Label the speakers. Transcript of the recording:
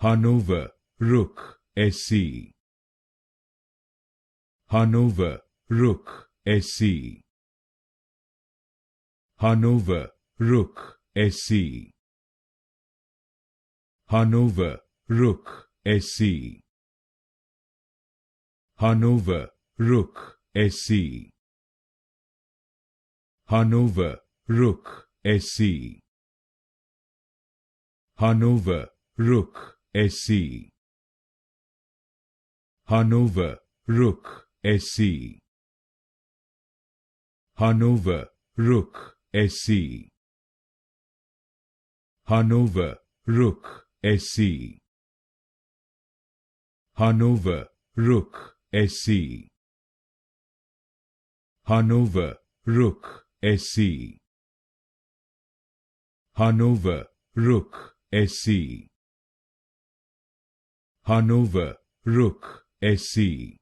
Speaker 1: Hannover Rück SE. Hannover Rück SE. Hannover Rück SE. Hannover Rück SE. Hannover Rück SE. Hannover Rück SE. Hannover Rück SE. Hannover Rück SE. Hannover Rück SE. Hannover Rück SE. Hannover Rück SE. Hannover Rück SE. Hannover Rück SE. Hannover Rück SE.